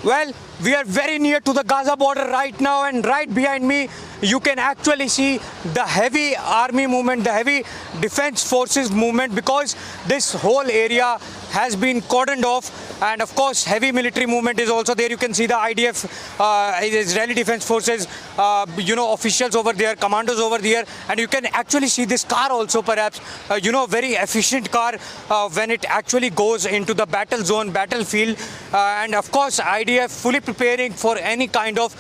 Well, we are very near to the Gaza border right now, and right behind me you can actually see the heavy army movement, the heavy defense forces movement, because this whole area has been cordoned off, and of course heavy military movement is also there. You can see the IDF, Israeli Defense Forces, officials over there, commandos over there, and you can actually see this car also, perhaps, very efficient car when it actually goes into the battle zone, battlefield, and of course IDF fully preparing for any kind of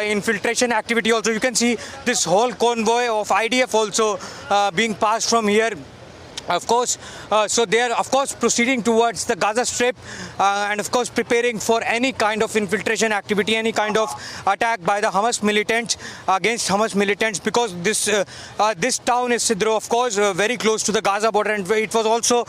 infiltration activity. Also, you can see this whole convoy of IDF also being passed from here. Of course, so they are of course proceeding towards the Gaza Strip and of course preparing for any kind of infiltration activity, any kind of attack by the Hamas militants against Hamas militants, because this town is Sidro, of course, very close to the Gaza border, and it was also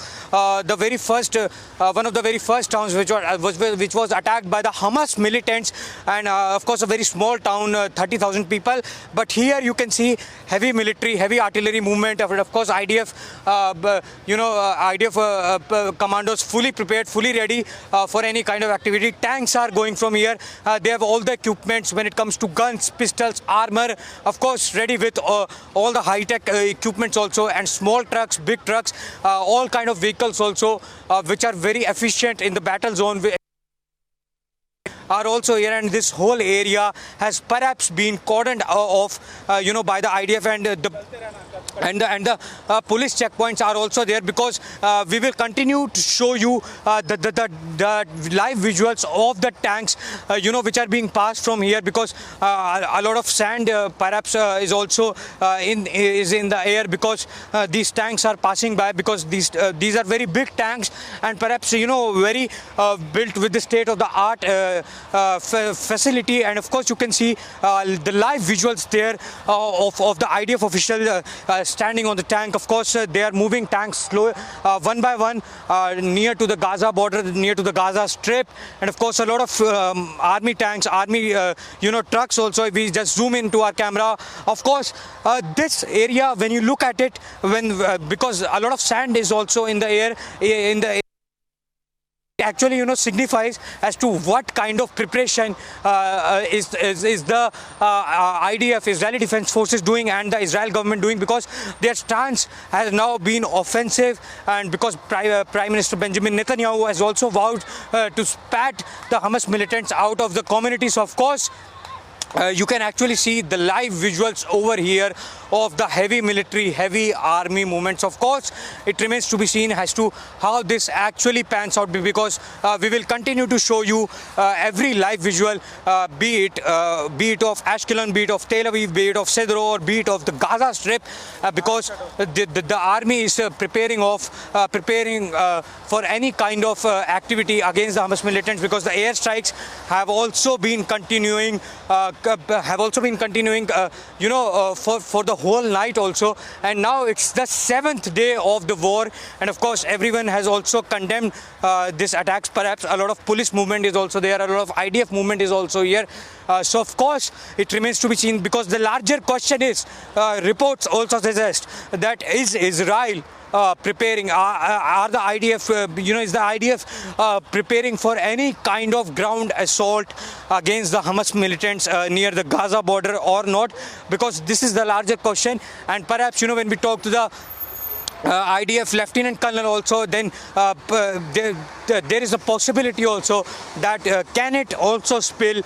the very first one of the very first towns which was attacked by the Hamas militants, and of course a very small town, 30,000 people. But here you can see heavy military, heavy artillery movement, of course IDF. IDF commandos fully prepared, fully ready for any kind of activity. Tanks are going from here. They have all the equipments when it comes to guns, pistols, armor, of course ready with all the high-tech equipments also, and small trucks, big trucks, all kind of vehicles also, which are very efficient in the battle zone, are also here. And this whole area has perhaps been cordoned off, by the IDF, and the police checkpoints are also there, because we will continue to show you the live visuals of the tanks, which are being passed from here, because a lot of sand perhaps is also in the air, because these tanks are passing by, because these are very big tanks, and perhaps very built with the state of the art facility. And of course you can see the live visuals there of the IDF official standing on the tank. Of course they are moving tanks slow, one by one, near to the Gaza border, near to the Gaza Strip, and of course a lot of army tanks, army trucks also. If we just zoom into our camera, of course this area, when you look at it, because a lot of sand is also in the air, actually signifies as to what kind of preparation is the IDF, Israeli Defense Forces, doing, and the Israel government doing, because their stance has now been offensive, and because Prime Minister Benjamin Netanyahu has also vowed to spat the Hamas militants out of the community. So of course you can actually see the live visuals over here of the heavy military, heavy army movements. Of course, it remains to be seen as to how this actually pans out, because we will continue to show you every live visual, be it of Ashkelon, be it of Tel Aviv, be it of Sidro, or be it of the Gaza Strip, because the army is preparing for any kind of activity against the Hamas militants, because the airstrikes have also been continuing. For the whole night also, and now it's the 7th day of the war, and of course everyone has also condemned these attacks. Perhaps a lot of police movement is also there, a lot of IDF movement is also here. So of course it remains to be seen, because the larger question is, reports also suggest that is Israel preparing, are the IDF, is the IDF preparing for any kind of ground assault against the Hamas militants near the Gaza border or not? Because this is the larger question. And perhaps when we talk to the IDF Lieutenant Colonel also, then there is a possibility also that can it also spill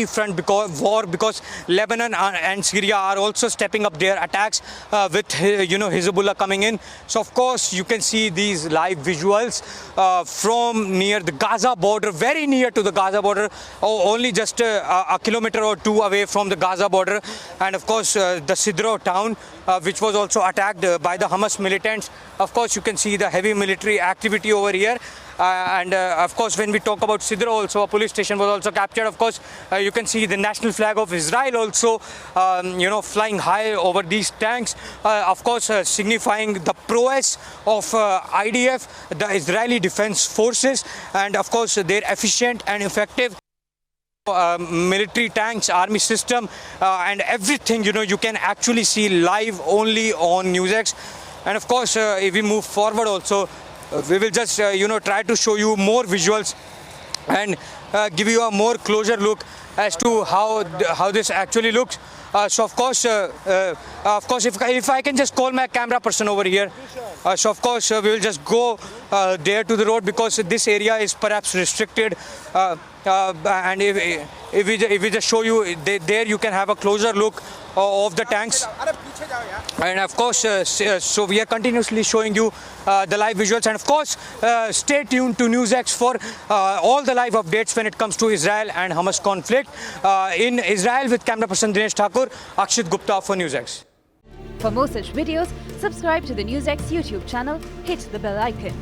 front because Lebanon and Syria are also stepping up their attacks with Hezbollah coming in. So of course you can see these live visuals from near the Gaza border, very near to the Gaza border, only just a kilometer or two away from the Gaza border, and of course the Sidro town, which was also attacked by the Hamas militants. Of course you can see the heavy military activity over here. And of course when we talk about Sidro also, a police station was also captured. Of course you can see the national flag of Israel also flying high over these tanks, of course signifying the prowess of IDF, the Israeli Defense Forces, and of course their efficient and effective military tanks, army system, and everything you can actually see live only on NewsX. And of course if we move forward also, we will just try to show you more visuals and give you a more closer look as to how this actually looks. So of course, if I can just call my camera person over here, so of course we will just go there to the road, because this area is perhaps restricted. And if we just show you there, you can have a closer look of the tanks. And of course, so we are continuously showing you the live visuals. And of course, stay tuned to NewsX for all the live updates when it comes to Israel and Hamas conflict. In Israel with camera person Dinesh Thakur, Akshit Gupta for NewsX. For more such videos, subscribe to the NewsX YouTube channel, hit the bell icon.